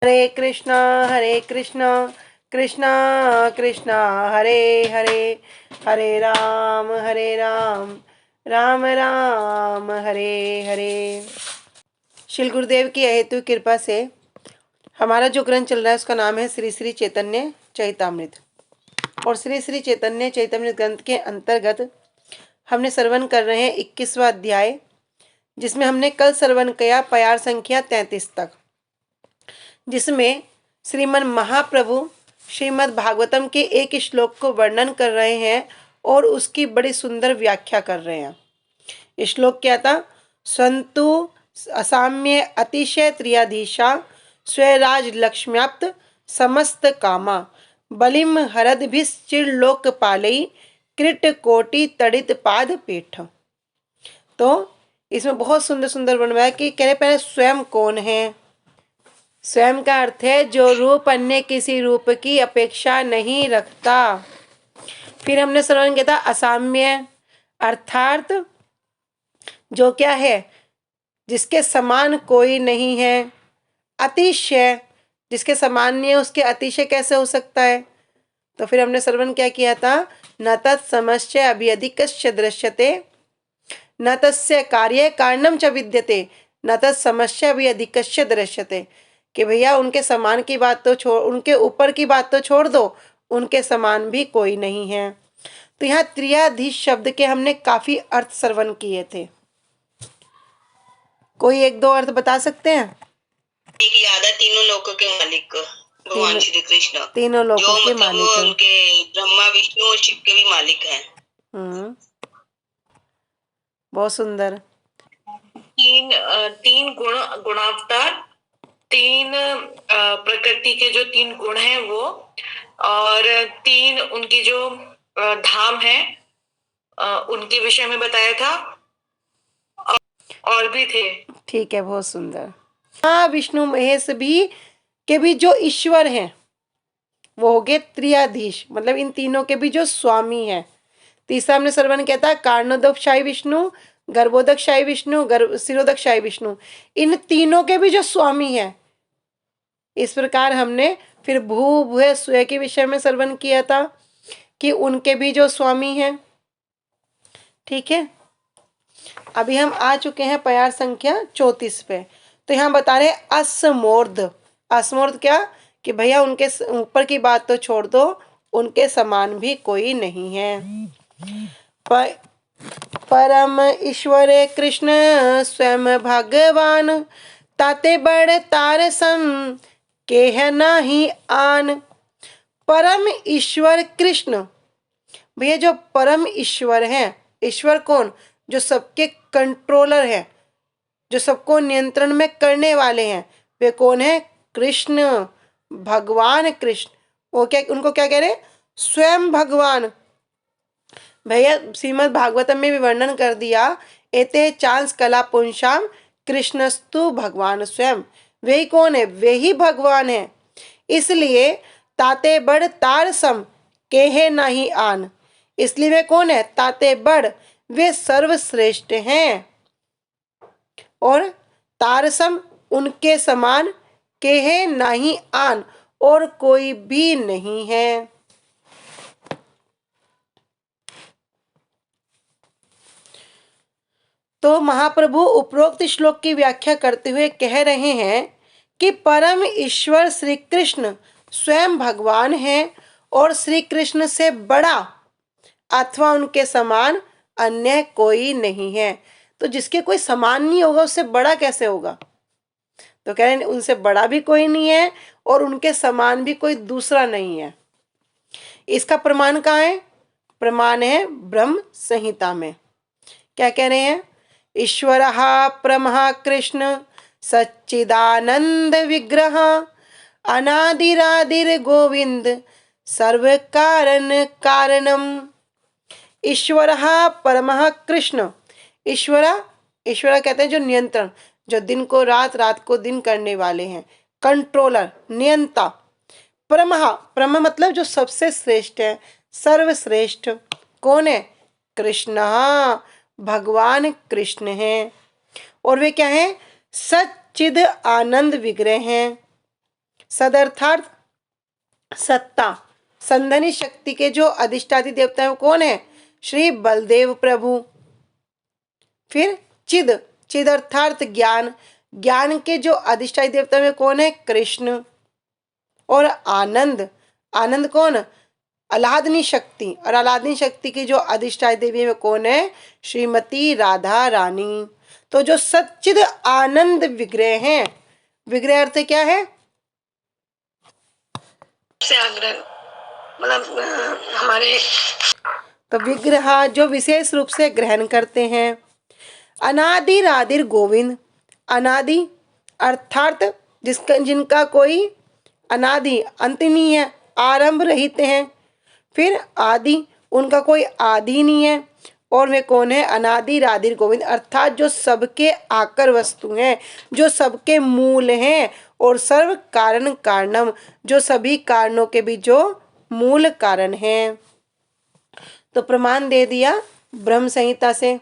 कृष्णा हरे कृष्णा कृष्णा कृष्णा हरे हरे, हरे राम राम राम हरे हरे। श्री गुरुदेव की अहेतु कृपा से हमारा जो ग्रंथ चल रहा है उसका नाम है श्री श्री चैतन्य चरितामृत। और श्री श्री चैतन्य चरितामृत ग्रंथ के अंतर्गत हमने श्रवण कर रहे हैं 21वां अध्याय, जिसमें हमने कल श्रवण किया प्यार संख्या 33 तक, जिसमें श्रीमन महाप्रभु श्रीमद् भागवतम के एक श्लोक को वर्णन कर रहे हैं और उसकी बड़ी सुंदर व्याख्या कर रहे हैं। श्लोक क्या था? संतु असाम्य अतिशय त्रियाधीशा स्वराज लक्ष्म्याप्त समस्त कामा बलिम हरदभिश्चिरलोक पालई कृट कोटि तड़ित पाद पीठ। तो इसमें बहुत सुंदर सुंदर बनवाया कि कह रहे पहले स्वयं कौन है। स्वयं का अर्थ है जो रूप अन्य किसी रूप की अपेक्षा नहीं रखता। फिर हमने श्रवण किया था असाम्य, अर्थात जो क्या है, जिसके समान कोई नहीं है। अतिशय, जिसके समान नहीं है उसके अतिशय कैसे हो सकता है? तो फिर हमने श्रवण क्या किया था? न तत्समश्च अभ्यधिकश्च दृश्यते न तस्य कार्य कारणम च विद्यते न तत्समश्च अभ्यधिकश्च दृश्यते। कि भैया उनके समान की बात तो छोड़, उनके ऊपर की बात तो छोड़ दो, उनके समान भी कोई नहीं है। तो यहाँ त्रियाधीश शब्द के हमने काफी अर्थ श्रवण किए थे। कोई एक दो अर्थ बता सकते हैं? एक याद है तीनों लोकों के मालिक भगवान श्री कृष्ण, तीनों लोकों के मालिक हैं। उनके ब्रह्मा विष्णु और शिव के भी मालिक हैं। बहुत सुंदर। तीन गुणावतार, तीन प्रकृति के जो तीन गुण हैं वो, और तीन उनकी जो धाम है उनके विषय में बताया था, और भी थे। ठीक है, बहुत सुंदर। हाँ, विष्णु महेश के भी जो ईश्वर हैं वो हो गए त्रियाधीश, मतलब इन तीनों के भी जो स्वामी हैं। तीसरा हमने श्रवण किया था कारणोदकशाही विष्णु, गर्भोदकशाही विष्णु, शिरोदकशाही विष्णु, इन तीनों के भी जो स्वामी हैं। इस प्रकार हमने फिर भू भुय स्वय के विषय में श्रवण किया था कि उनके भी जो स्वामी हैं। ठीक है, अभी हम आ चुके हैं प्यार संख्या 34 पे। तो यहाँ बता रहे असमोर्ध। असमोर्ध क्या? कि भैया उनके ऊपर की बात तो छोड़ दो, उनके समान भी कोई नहीं है। परम ईश्वर कृष्ण स्वयं भगवान ताते बड़ तार सम के है नाही आन। परम ईश्वर कृष्ण, भैया जो परम ईश्वर हैं, ईश्वर कौन? जो सबके कंट्रोलर हैं, जो सबको नियंत्रण में करने वाले हैं, वे कौन है? कृष्ण, भगवान कृष्ण। वो क्या, उनको क्या कह रहे? स्वयं भगवान। भैया श्रीमद् भागवतम में भी वर्णन कर दिया, एते चांस कला पुंसाम कृष्णस्तु भगवान स्वयं। वे ही कौन है? वे ही भगवान है। इसलिए ताते बड़ तार सम केहे नहीं आन, इसलिए वे कौन है? ताते बड़, वे सर्वश्रेष्ठ हैं। और तारसम, उनके समान, केहे नहीं आन, और कोई भी नहीं है। तो महाप्रभु उपरोक्त श्लोक की व्याख्या करते हुए कह रहे हैं कि परम ईश्वर श्री कृष्ण स्वयं भगवान हैं और श्री कृष्ण से बड़ा अथवा उनके समान अन्य कोई नहीं है। तो जिसके कोई समान नहीं होगा उससे बड़ा कैसे होगा? तो कह रहे हैं उनसे बड़ा भी कोई नहीं है और उनके समान भी कोई दूसरा नहीं है। इसका प्रमाण कहाँ है? प्रमाण है ब्रह्म संहिता में। क्या कह रहे हैं? ईश्वरः परमः कृष्ण सच्चिदानंद विग्रह अनादिरादिर गोविंद सर्व कारण कारणम। ईश्वरः परमः कृष्ण, ईश्वरा कहते हैं जो नियंत्रण, जो दिन को रात, रात को दिन करने वाले हैं, कंट्रोलर, नियंता। परमः, परम मतलब जो सबसे श्रेष्ठ है, सर्वश्रेष्ठ। कौन है? कृष्ण, भगवान कृष्ण हैं। और वे क्या हैं? सच्चिद आनंद विग्रह हैं। सदर्थार्थ सत्ता संधानी शक्ति के जो अधिष्ठाती देवता है वो कौन है? श्री बलदेव प्रभु। फिर चिद चिदर्थार्थ ज्ञान ज्ञान के जो अधिष्ठाती देवता है कौन है? कृष्ण। और आनंद आनंद कौन? आह्लादनी शक्ति। और आह्लादनी शक्ति की जो अधिष्ठात्री देवी है कौन है? श्रीमती राधा रानी। तो जो सच्चिद आनंद विग्रह हैं, विग्रह अर्थ क्या है? से आग्रह मतलब हमारे तो विग्रह जो विशेष रूप से ग्रहण करते हैं। अनादि राधिर गोविंद अनादि अर्थात जिनका कोई अनादि अंत नहीं है, आरंभ रहित हैं। फिर आदि उनका कोई आदि नहीं है। और वे कौन है? अनादि राधिर गोविंद अर्थात जो सबके आकर वस्तु हैं, जो सबके मूल हैं और सर्व कारण कारणम जो सभी कारणों के भी जो मूल कारण हैं। तो प्रमाण दे दिया ब्रह्म संहिता से।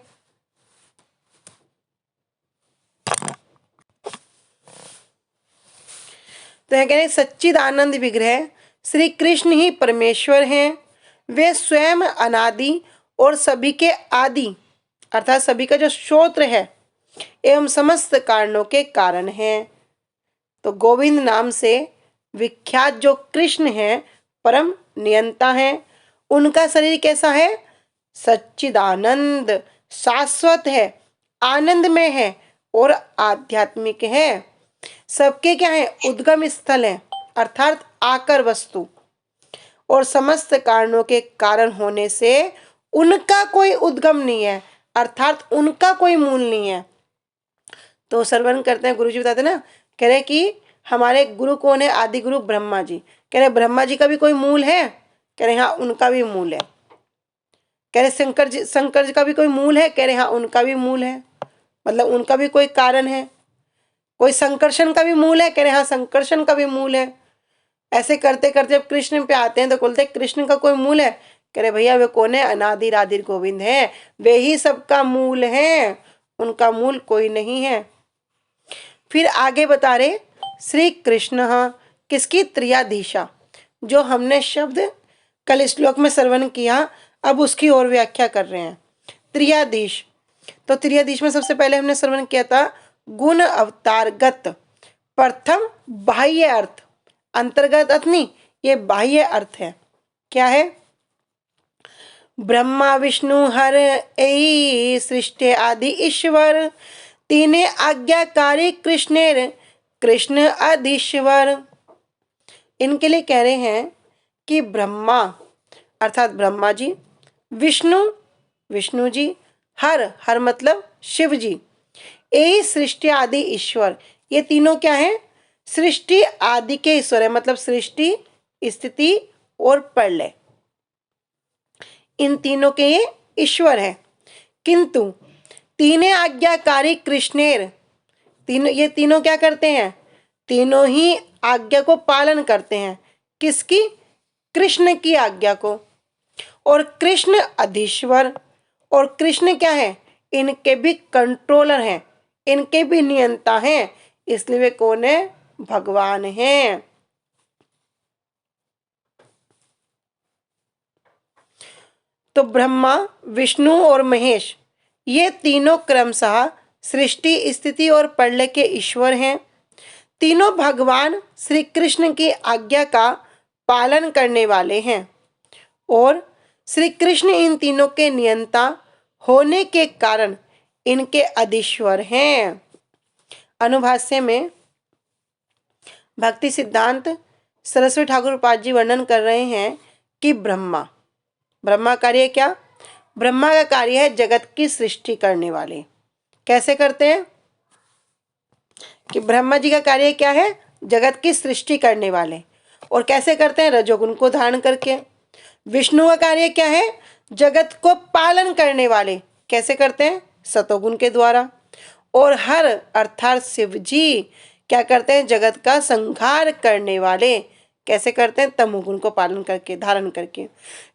तो यह कह रहे सच्चिदानंद विग्रह श्री कृष्ण ही परमेश्वर हैं। वे स्वयं अनादि और सभी के आदि अर्थात सभी का जो श्रोत्र है एवं समस्त कारणों के कारण हैं। तो गोविंद नाम से विख्यात जो कृष्ण हैं परम नियंता हैं। उनका शरीर कैसा है? सच्चिदानंद शाश्वत है, आनंदमय है और आध्यात्मिक है। सबके क्या है? उद्गम स्थल है अर्थात आकर वस्तु। और समस्त कारणों के कारण होने से उनका कोई उद्गम नहीं है अर्थात उनका कोई मूल नहीं है। तो श्रवण करते हैं, गुरु जी बताते ना, कह रहे कि हमारे गुरु कौन है? आदि गुरु ब्रह्मा जी। कह रहे ब्रह्मा जी का भी कोई मूल है? कह रहे हाँ उनका भी मूल है। कह रहे शंकर जी का भी कोई मूल है? कह रहे हाँ उनका भी मूल है, मतलब उनका भी कोई कारण है। कोई संकर्षण का भी मूल है? कह रहे हाँ संकर्षण का भी मूल है। ऐसे करते करते जब कृष्ण पे आते हैं तो बोलते कृष्ण का कोई मूल है? कह रहे भैया वे कौन है? अनादि राधिर गोविंद हैं, वे ही सबका मूल हैं, उनका मूल कोई नहीं है। फिर आगे बता रहे श्री कृष्ण किसकी? त्रियाधीशा। जो हमने शब्द कल श्लोक में श्रवण किया अब उसकी और व्याख्या कर रहे हैं। त्रियाधीश, तो त्रियाधीश में सबसे पहले हमने श्रवण किया था गुण अवतारगत। प्रथम बाह्य अर्थ, अंतर्गत अर्थ नहीं, ये बाह्य अर्थ है। क्या है? ब्रह्मा विष्णु हर ऐ सृष्टि आदि ईश्वर तीने आज्ञाकारी कृष्णेर कृष्ण अधीश्वर। इनके लिए कह रहे हैं कि ब्रह्मा अर्थात ब्रह्मा जी, विष्णु विष्णु जी, हर मतलब शिव जी, ए सृष्टि आदि ईश्वर, ये तीनों क्या है? सृष्टि आदि के ईश्वर है, मतलब सृष्टि स्थिति और प्रलय इन तीनों के ये ईश्वर है। किंतु तीने आज्ञाकारी कृष्णेर, ये तीनों क्या करते हैं? तीनों ही आज्ञा को पालन करते हैं। किसकी? कृष्ण की आज्ञा को। और कृष्ण अधीश्वर, और कृष्ण क्या है? इनके भी कंट्रोलर हैं, इनके भी नियंता हैं, इसलिए वे कौन है? भगवान हैं। तो ब्रह्मा विष्णु और महेश ये तीनों क्रमशः सृष्टि स्थिति और प्रलय के ईश्वर हैं। तीनों भगवान श्री कृष्ण की आज्ञा का पालन करने वाले हैं और श्री कृष्ण इन तीनों के नियंता होने के कारण इनके अधीश्वर हैं। अनुभाष्य में भक्ति सिद्धांत सरस्वती ठाकुर पाद जी वर्णन कर रहे हैं कि ब्रह्मा कार्य क्या? ब्रह्मा का कार्य है जगत की सृष्टि करने वाले। कैसे करते हैं? कि ब्रह्मा जी का कार्य क्या है? जगत की सृष्टि करने वाले। और कैसे करते हैं? रजोगुण को धारण करके। विष्णु का कार्य क्या है? जगत को पालन करने वाले। कैसे करते हैं? सतोगुण के द्वारा। और हर अर्थात शिव जी क्या करते हैं? जगत का संहार करने वाले। कैसे करते हैं? तमोगुण को पालन करके, धारण करके।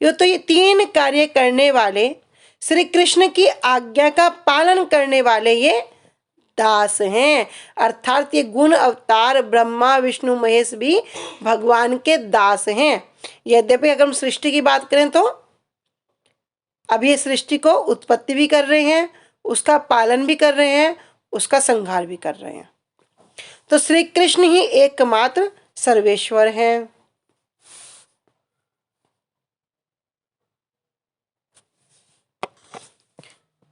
ये तीन कार्य करने वाले, श्री कृष्ण की आज्ञा का पालन करने वाले ये दास हैं। अर्थात ये गुण अवतार ब्रह्मा विष्णु महेश भी भगवान के दास हैं। यद्यपि अगर हम सृष्टि की बात करें तो अब ये सृष्टि को उत्पत्ति भी कर रहे हैं, उसका पालन भी कर रहे हैं, उसका संहार भी कर रहे हैं। तो श्री कृष्ण ही एकमात्र सर्वेश्वर हैं।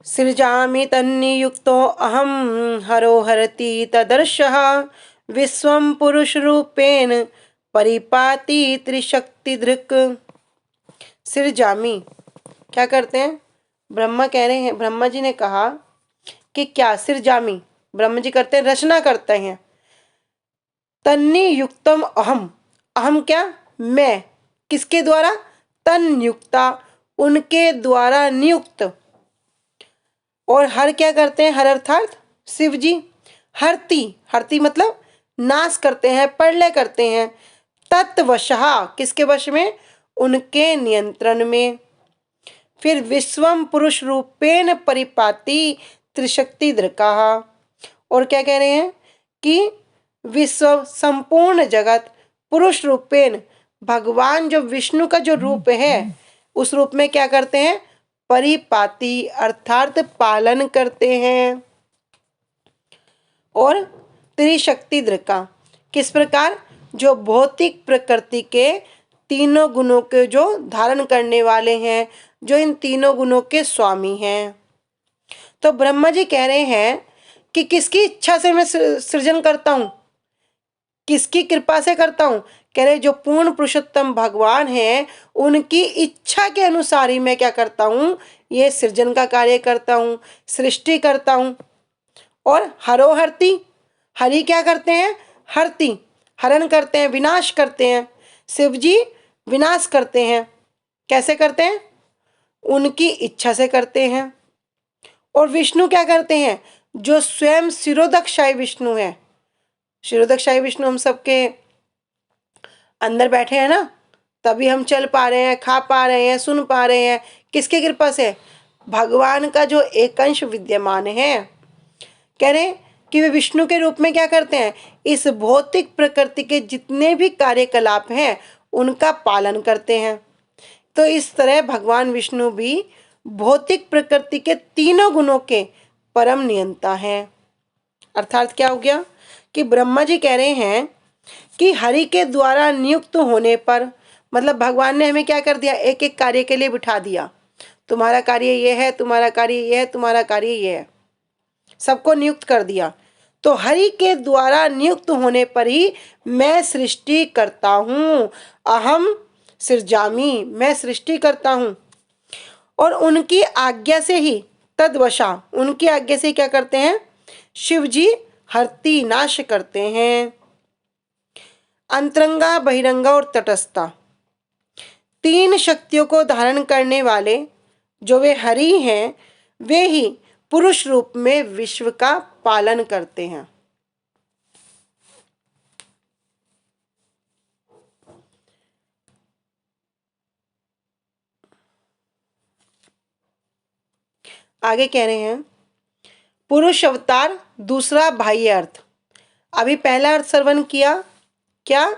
सृजामि तन्नियुक्तो अहम हरो हरति तदर्शः विश्वं पुरुषरूपेण परिपाति त्रिशक्तिधृक्। सृजामि क्या करते हैं? ब्रह्मा कह रहे हैं, ब्रह्मा जी ने कहा कि क्या सृजामि, ब्रह्मा जी करते हैं रचना करते हैं। तन्नियुक्तम अहम, अहम क्या? मैं। किसके द्वारा? तन्युक्ता, उनके द्वारा नियुक्त। और हर क्या करते हैं? हर अर्थात शिव जी। हरती, हरती मतलब नाश करते हैं, प्रलय करते हैं। तत्वशः, किसके वश में? उनके नियंत्रण में। फिर विश्वम पुरुष रूपेण परिपाति त्रिशक्ति दृका। और क्या कह रहे हैं कि विश्व, संपूर्ण जगत, पुरुष रूपेण, भगवान जो विष्णु का जो रूप है उस रूप में क्या करते हैं? परिपाति अर्थात पालन करते हैं। और त्रिशक्ति दृका, किस प्रकार? जो भौतिक प्रकृति के तीनों गुणों के जो धारण करने वाले हैं, जो इन तीनों गुणों के स्वामी हैं। तो ब्रह्मा जी कह रहे हैं कि किसकी इच्छा से मैं सृजन करता हूँ, किसकी कृपा से करता हूँ? कह रहे जो पूर्ण पुरुषोत्तम भगवान हैं उनकी इच्छा के अनुसार ही मैं क्या करता हूँ? ये सृजन का कार्य करता हूँ, सृष्टि करता हूँ। और हरो हरती, हरि क्या करते हैं? हरती, हरण करते हैं, विनाश करते हैं। शिव जी विनाश करते हैं। कैसे करते हैं? उनकी इच्छा से करते हैं। और विष्णु क्या करते हैं? जो स्वयं शिरोदकशाही विष्णु है, शिरोदकशाही विष्णु हम सबके अंदर बैठे हैं ना, तभी हम चल पा रहे हैं, खा पा रहे हैं, सुन पा रहे हैं। किसके कृपा से? भगवान का जो एक अंश विद्यमान है। कह रहे कि वे विष्णु के रूप में क्या करते हैं? इस भौतिक प्रकृति के जितने भी कार्यकलाप हैं उनका पालन करते हैं। तो इस तरह भगवान विष्णु भी भौतिक प्रकृति के तीनों गुणों के परम नियंता हैं। अर्थात क्या हो गया कि ब्रह्मा जी कह रहे हैं कि हरि के द्वारा नियुक्त होने पर, मतलब भगवान ने हमें क्या कर दिया? एक एक कार्य के लिए बिठा दिया। तुम्हारा कार्य ये है, तुम्हारा कार्य ये है, तुम्हारा कार्य ये है, सबको नियुक्त कर दिया। तो हरि के द्वारा नियुक्त होने पर ही मैं सृष्टि करता हूँ। अहम सृजामि, मैं सृष्टि करता हूँ। और उनकी आज्ञा से ही, तद्वशा, उनकी आज्ञा से क्या करते हैं? शिव जी हरती, नाश करते हैं। अंतरंगा, बहिरंगा और तटस्था, तीन शक्तियों को धारण करने वाले जो वे हरि हैं, वे ही पुरुष रूप में विश्व का पालन करते हैं। आगे कह रहे हैं पुरुष अवतार, दूसरा बाह्य अर्थ। अभी पहला अर्थ श्रवण किया, क्या?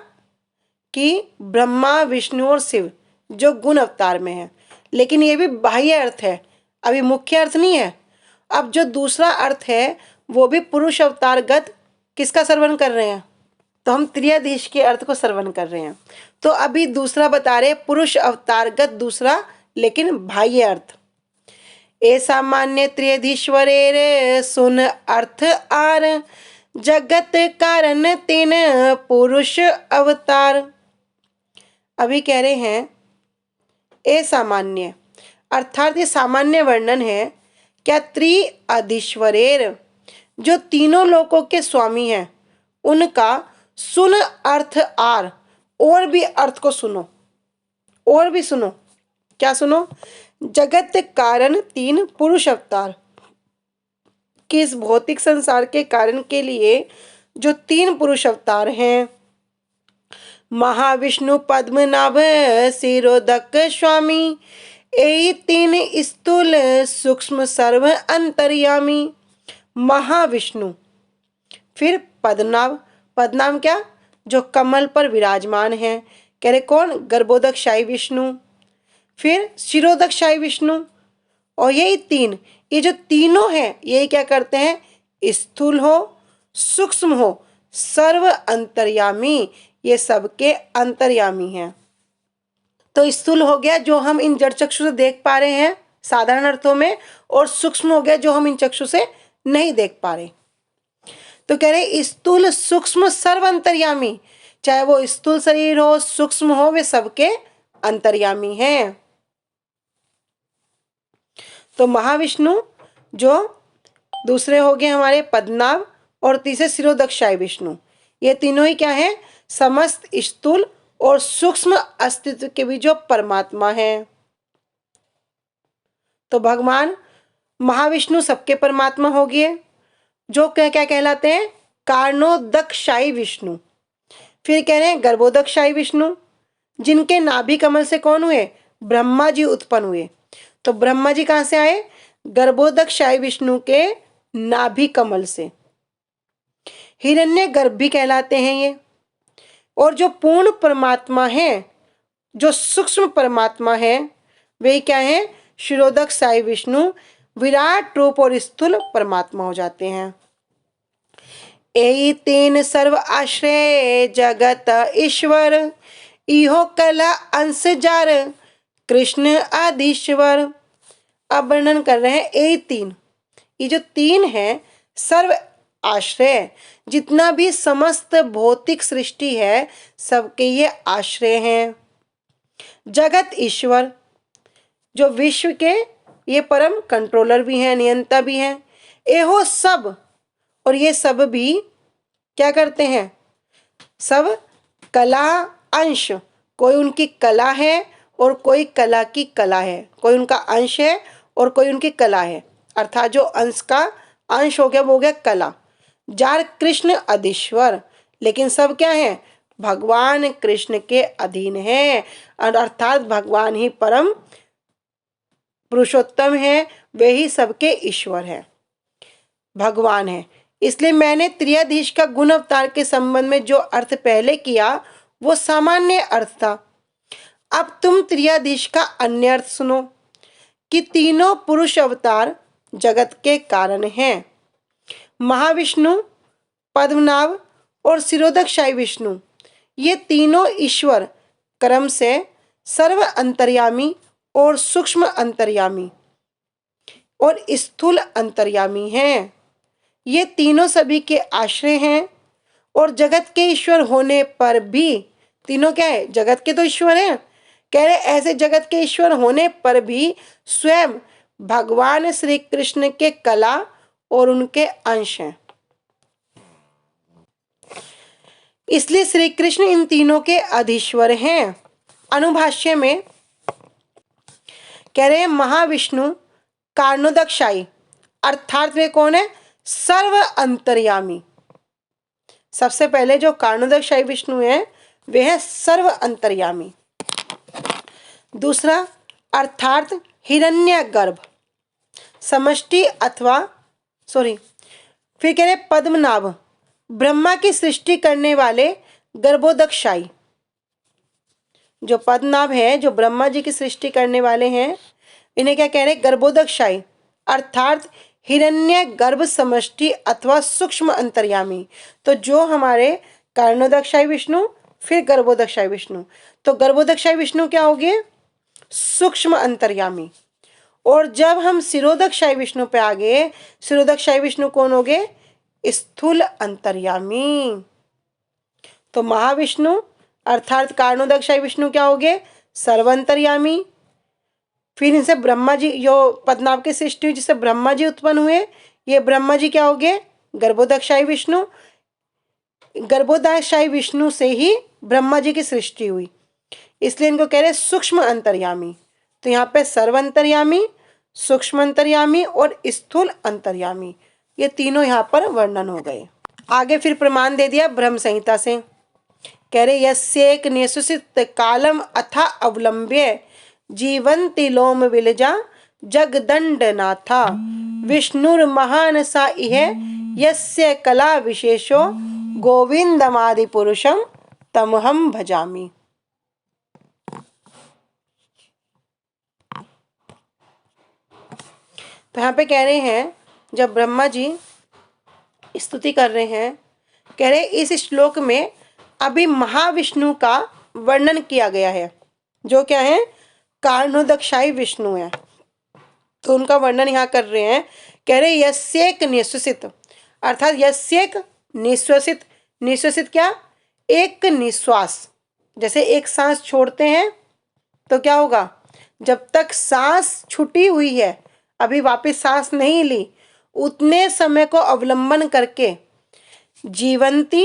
कि ब्रह्मा विष्णु और शिव जो गुण अवतार में है, लेकिन ये भी बाह्य अर्थ है, अभी मुख्य अर्थ नहीं है। अब जो दूसरा अर्थ है वो भी पुरुष अवतारगत किसका श्रवण कर रहे हैं? तो हम त्रियाधीश के अर्थ को श्रवण कर रहे हैं। तो अभी दूसरा बता रहे पुरुष अवतारगत दूसरा, लेकिन बाह्य अर्थ। ए सामान्य त्रियधीश्वरेर सुन अर्थ आर, जगत कारण तीन पुरुष अवतार। अभी कह रहे हैं ए सामान्य, अर्थात ये सामान्य वर्णन है। क्या? त्रिअधीश्वरेर, जो तीनों लोकों के स्वामी हैं, उनका सुन अर्थ आर, और भी अर्थ को सुनो, और भी सुनो। क्या सुनो? जगत कारण तीन पुरुष अवतार, कि इस भौतिक संसार के कारण के लिए जो तीन पुरुष अवतार हैं, महाविष्णु पद्मनाभ शिरोदक स्वामी, यही तीन स्थूल सूक्ष्म सर्व अंतर्यामी। महाविष्णु। फिर पद्मनाभ, पद्मनाभ क्या, जो कमल पर विराजमान है। कह रहे कौन, गर्भोदकशाही विष्णु। फिर शिरोदकशाही विष्णु। और यही तीन, ये जो तीनों हैं यही क्या करते हैं, स्थूल हो, सूक्ष्म हो, सर्व अंतर्यामी, ये सबके अंतर्यामी हैं। तो स्थूल हो गया जो हम इन जड़ चक्षु से देख पा रहे हैं साधारण अर्थों में, और सूक्ष्म हो गया जो हम इन चक्षु से नहीं देख पा रहे। तो कह रहे स्थूल सूक्ष्म सर्व अंतर्यामी, चाहे वो स्थूल शरीर हो, सूक्ष्म हो, वे सबके अंतर्यामी हैं। तो महाविष्णु, जो दूसरे हो गए हमारे पद्मनाभ, और तीसरे शिरोदकशाही विष्णु, ये तीनों ही क्या है, समस्त स्थूल और सूक्ष्म अस्तित्व के भी जो परमात्मा है। तो भगवान महाविष्णु सबके परमात्मा हो गए, जो क्या क्या कहलाते हैं, कारणोदकशाही विष्णु। फिर कह रहे हैं गर्भोदकशाही विष्णु, जिनके नाभि कमल से कौन हुए, ब्रह्मा जी उत्पन्न हुए। तो ब्रह्मा जी कहां से आए, गर्भोदकशाही विष्णु के नाभि कमल से। हिरण्यगर्भ भी कहलाते हैं ये। और जो पूर्ण परमात्मा है, जो सूक्ष्म परमात्मा है, वे क्या है, शिरोदकशाही विष्णु, विराट रूप और स्थूल परमात्मा हो जाते हैं। एई तीन सर्व आश्रय जगत ईश्वर, इहो कला अंश जार, कृष्ण आदिश्वर। अब वर्णन कर रहे हैं एई तीन, ये जो तीन है सर्व आश्रय, जितना भी समस्त भौतिक सृष्टि है सबके ये आश्रय हैं। जगत ईश्वर, जो विश्व के ये परम कंट्रोलर भी हैं, नियंता भी हैं। एहो सब, और ये सब भी क्या करते हैं, सब कला अंश, कोई उनकी कला है और कोई कला की कला है, कोई उनका अंश है और कोई उनकी कला है। अर्थात जो अंश का अंश हो गया वो हो गया कला। जार कृष्ण अधीश्वर, लेकिन सब क्या है, भगवान कृष्ण के अधीन है, अर्थात भगवान ही परम पुरुषोत्तम है, वे ही सबके ईश्वर है, भगवान है। इसलिए मैंने त्रियाधीश का गुण अवतार के संबंध में जो अर्थ पहले किया वो सामान्य अर्थ था। अब तुम त्रियाधीश का अन्य अर्थ सुनो कि तीनों पुरुष अवतार जगत के कारण हैं। महाविष्णु, पद्मनाभ और शिरोदकशाही विष्णु, ये तीनों ईश्वर क्रम से सर्व अंतर्यामी और सूक्ष्म अंतर्यामी और स्थूल अंतर्यामी हैं। ये तीनों सभी के आश्रय हैं और जगत के ईश्वर होने पर भी, तीनों क्या है, जगत के तो ईश्वर हैं। कह रहे ऐसे जगत के ईश्वर होने पर भी स्वयं भगवान श्री कृष्ण के कला और उनके अंश हैं। इसलिए श्री कृष्ण इन तीनों के अधीश्वर हैं। अनुभाष्य में कह रहे हैं महाविष्णु कारणोदकशाही, अर्थात वे कौन है, सर्व अंतर्यामी। सबसे पहले जो कारणोदकशाही विष्णु है वे है सर्व अंतर्यामी। दूसरा अर्थात हिरण्यगर्भ, समष्टि अथवा फिर कह रहे पद्मनाभ, ब्रह्मा की सृष्टि करने वाले गर्भोदकशाही। जो पद्मनाभ है, जो ब्रह्मा जी की सृष्टि करने वाले हैं, इन्हें क्या कह रहे, गर्भोदकशाही, अर्थात हिरण्य गर्भ समष्टि अथवा सूक्ष्म अंतर्यामी। तो जो हमारे कारणोदकशाही विष्णु, फिर गर्भोदकशाही विष्णु, तो गर्भोदकशाही विष्णु क्या हो गए, सूक्ष्म अंतर्यामी। और जब हम शिरोदकशाही विष्णु पे आ गए, शिरोदकशाही विष्णु कौन हो गए, स्थूल अंतर्यामी। तो महाविष्णु अर्थात कारणोदकशाही विष्णु क्या हो गए, सर्वंतर्यामी। फिर इनसे ब्रह्मा जी, जो पद्मनाभ की सृष्टि हुई जिससे ब्रह्मा जी उत्पन्न हुए, ये ब्रह्मा जी क्या हो गए, गर्भोदकशाही विष्णु। गर्भोदकशाही विष्णु से ही ब्रह्मा जी की सृष्टि हुई, इसलिए इनको कह रहे सूक्ष्म अंतर्यामी। तो यहाँ पे सर्वंतर्यामी, सूक्ष्म अंतर्यामी और स्थूल अंतर्यामी, ये तीनों यहाँ पर वर्णन हो गए। आगे फिर प्रमाण दे दिया ब्रह्म संहिता से। कह रहे यस्येक निःश्चित कालम अथा अवलंब्य जीवंति लोम विलजा जगदंड नाथा विष्णुर्महान सा इह यस्य कला विशेषो गोविंदमादि पुरुषम तमहम भजामि। तो यहाँ पे कह रहे हैं, जब ब्रह्मा जी स्तुति कर रहे हैं, कह रहे इस श्लोक में अभी महाविष्णु का वर्णन किया गया है, जो क्या है, कारणोदकशायी विष्णु है। तो उनका वर्णन यहाँ कर रहे हैं, कह रहे यस्येक निश्वसित, अर्थात यस्येक निश्वसित, निश्वसित क्या, एक निश्वास, जैसे एक सांस छोड़ते हैं तो क्या होगा, जब तक सांस छुटी हुई है, अभी वापस सांस नहीं ली, उतने समय को अवलंबन करके जीवंती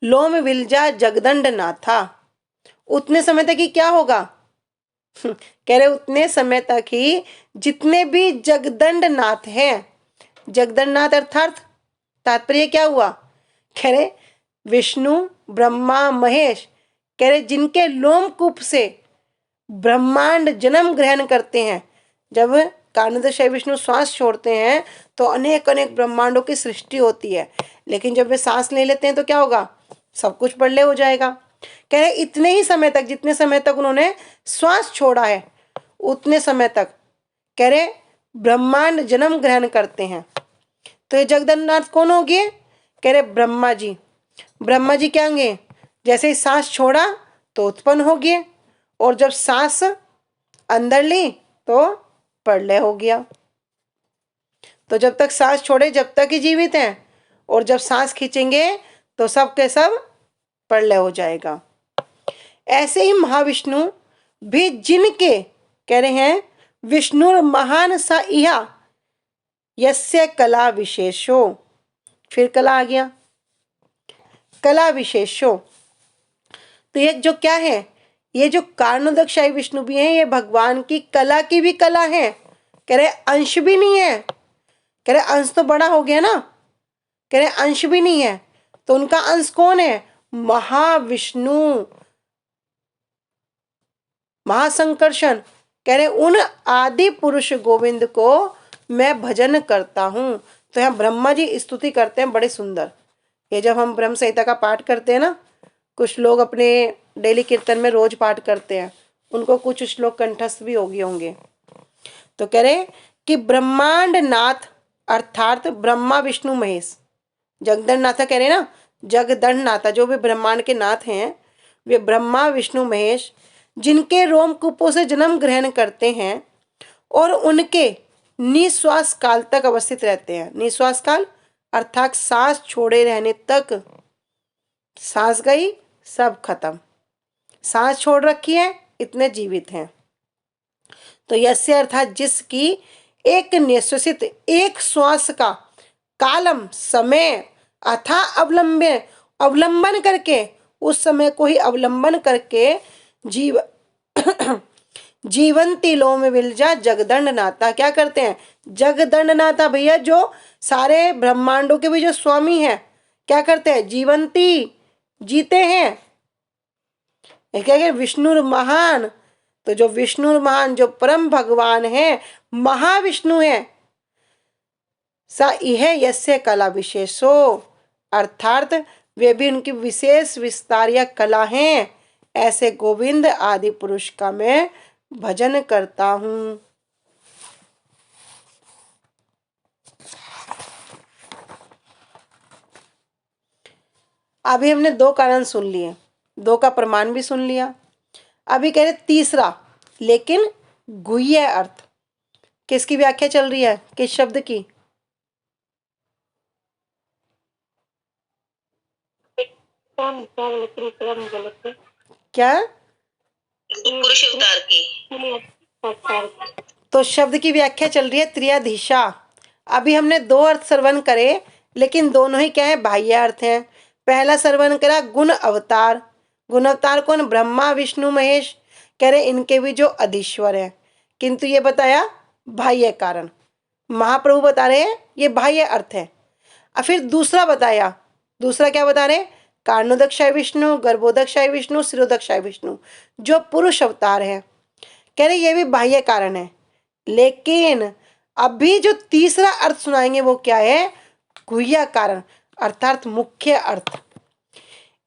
लोम विलजा जगदंड नाथा, उतने समय तक ही क्या होगा, कह रहे उतने समय तक ही जितने भी जगदंड नाथ हैं, जगदंड नाथ अर्थात तात्पर्य क्या हुआ, कह रहे विष्णु ब्रह्मा महेश, कह रहे जिनके लोमकूप से ब्रह्मांड जन्म ग्रहण करते हैं। जब कारणोदकशायी विष्णु श्वास छोड़ते हैं तो अनेक अनेक ब्रह्मांडों की सृष्टि होती है, लेकिन जब वे सांस ले लेते हैं तो क्या होगा, सब कुछ प्रलय हो जाएगा। कह रहे इतने ही समय तक, जितने समय तक उन्होंने श्वास छोड़ा है, उतने समय तक कह रहे ब्रह्मांड जन्म ग्रहण करते हैं। तो ये जगदन्नाथ कौन हो गए, कह रहे ब्रह्मा जी। ब्रह्मा जी क्या होंगे, जैसे ही सांस छोड़ा तो उत्पन्न हो गए, और जब सांस अंदर ली तो प्रलय हो गया। तो जब तक सांस छोड़े जब तक ही जीवित हैं, और जब सांस खींचेंगे तो सब के सब प्रलय हो जाएगा। ऐसे ही महाविष्णु भी, जिनके कह रहे हैं विष्णु महान सा इहा यस्य कला विशेषो, फिर कला आ गया, कला विशेषो। तो ये जो क्या है, ये जो कारणोदकशायी विष्णु भी हैं, ये भगवान की कला की भी कला है। कह रहे अंश भी नहीं है, कह रहे अंश तो बड़ा हो गया ना, कह रहे अंश भी नहीं है, तो उनका अंश कौन है, महाविष्णु महासंकर्षण। कह रहे उन आदि पुरुष गोविंद को मैं भजन करता हूँ। तो यहाँ ब्रह्मा जी स्तुति करते हैं, बड़े सुंदर। ये जब हम ब्रह्म संहिता का पाठ करते हैं ना, कुछ लोग अपने डेली कीर्तन में रोज पाठ करते हैं, उनको कुछ श्लोक कंठस्थ भी हो गए होंगे। तो कह रहे कि ब्रह्मांड नाथ अर्थात ब्रह्मा विष्णु महेश, जगदंड नाथा कह रहे ना, जगदंड नाथा जो भी ब्रह्मांड के नाथ हैं, वे ब्रह्मा विष्णु महेश जिनके रोमकूपों से जन्म ग्रहण करते हैं और उनके निश्वास काल तक अवस्थित रहते हैं। निश्वास काल अर्थात सांस छोड़े रहने तक, सांस गई सब खत्म, सांस छोड़ रखी है इतने जीवित हैं। तो यस्य अर्थात जिसकी एक निश्वसित, एक श्वास का कालम समय अथा अवलंबन करके, उस समय को ही अवलंबन करके जीवंती लोम विलजा जगदंड नाथा क्या करते हैं, जगदंड नाथा भैया जो सारे ब्रह्मांडों के भी जो स्वामी हैं, क्या करते हैं, जीवंती जीते हैं। क्या है, विष्णु महान। तो जो विष्णु महान, जो परम भगवान है, महाविष्णु है, सा इह यस्य कला विशेषो, अर्थात वे भी उनकी विशेष विस्तार या कला हैं। ऐसे गोविंद आदि पुरुष का मैं भजन करता हूँ। अभी हमने दो कारण सुन लिए, दो का प्रमाण भी सुन लिया। अभी कह रहे तीसरा, लेकिन गुह्य अर्थ। किसकी व्याख्या चल रही है, किस शब्द की, क्या, पुरुष अवतार की। तो शब्द की व्याख्या चल रही है त्रियाधीशा। अभी हमने दो अर्थ श्रवण करे, लेकिन दोनों ही क्या है, बाह्य अर्थ हैं। पहला श्रवण करा गुण अवतार। गुण अवतार कौन, ब्रह्मा विष्णु महेश, कह रहे इनके भी जो अधीश्वर है, किंतु ये बताया बाह्य कारण। महाप्रभु बता रहे हैं ये बाह्य अर्थ है। और फिर दूसरा बताया, दूसरा क्या बता रहे, कारणोदकशायी विष्णु, गर्भोदकशायी विष्णु, शिरोदकशायी विष्णु, जो पुरुष अवतार है। कह रहे ये भी बाह्य कारण है, लेकिन अभी जो तीसरा अर्थ सुनाएंगे वो क्या है? गुह्य कारण अर्थात मुख्य अर्थ।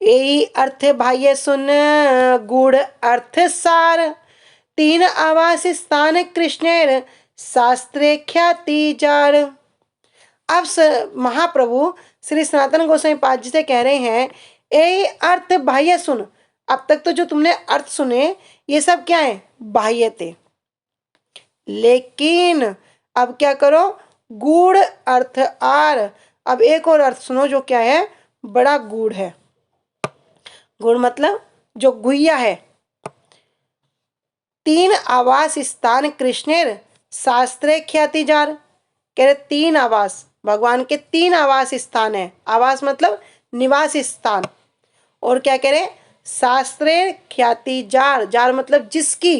यही अर्थ बाह्य सुन गूढ़ अर्थ सार, तीन आवास स्थान कृष्णेर शास्त्रे ख्याति जार। अब महाप्रभु श्री सनातन गोस्वामी पाद जी से कह रहे हैं, यही अर्थ बाह्य सुन। अब तक तो जो तुमने अर्थ सुने ये सब क्या है? बाह्य थे, लेकिन अब क्या करो? गूढ़ अर्थ आर। अब एक और अर्थ सुनो जो क्या है? बड़ा गूढ़ है। गूढ़ मतलब जो गुह्य है। तीन आवास स्थान कृष्णेर शास्त्रे ख्याति जार। कह रहे तीन आवास, भगवान के तीन आवास स्थान है। आवास मतलब निवास स्थान। और क्या कह रहे? शास्त्रे ख्याति जार। जार मतलब जिसकी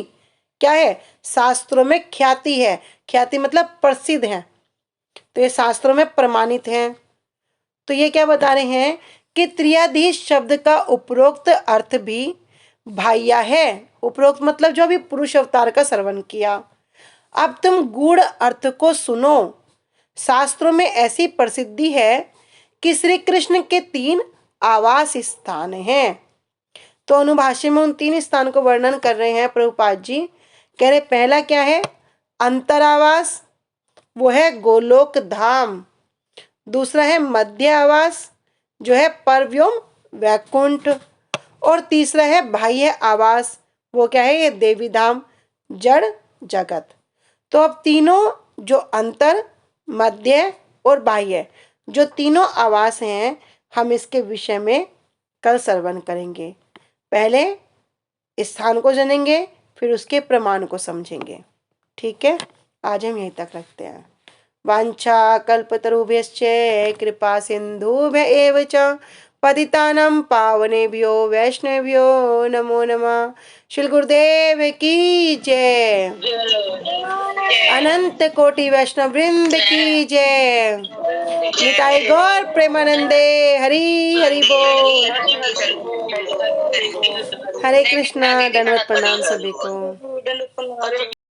क्या है? शास्त्रों में ख्याति है। ख्याति मतलब प्रसिद्ध है, तो ये शास्त्रों में प्रमाणित है। तो ये क्या बता रहे हैं कि त्रियाधीश शब्द का उपरोक्त अर्थ भी बाह्य है। उपरोक्त मतलब जो अभी पुरुष अवतार का श्रवण किया। अब तुम गूढ़ अर्थ को सुनो। शास्त्रों में ऐसी प्रसिद्धि है कि श्री कृष्ण के तीन आवास स्थान हैं। तो अनुभाष्य में उन तीन स्थान को वर्णन कर रहे हैं प्रभुपाद जी। कह रहे पहला क्या है? अंतरावास, वो है गोलोक धाम। दूसरा है मध्य आवास, जो है परव्योम वैकुंठ। और तीसरा है बाह्य आवास, वो क्या है? ये देवी धाम, जड़ जगत। तो अब तीनों जो अंतर, मध्य और बाह्य, जो तीनों आवास हैं, हम इसके विषय में कल श्रवण करेंगे। पहले स्थान को जानेंगे, फिर उसके प्रमाण को समझेंगे। ठीक है, आज हम यहीं तक रखते हैं। वांछा कल्पतरुभ्यश्च कृपा सिंधुभ्य एव च पतितानां पावनेभ्यो वैष्णवेभ्यो नमो नमः। श्री गुरुदेव की जय। अनंत कोटि वैष्णव वृंद की जय। निताई गौर प्रेमानंदे हरि हरि बोल। हरे कृष्णा। दंडवत प्रणाम सभी को।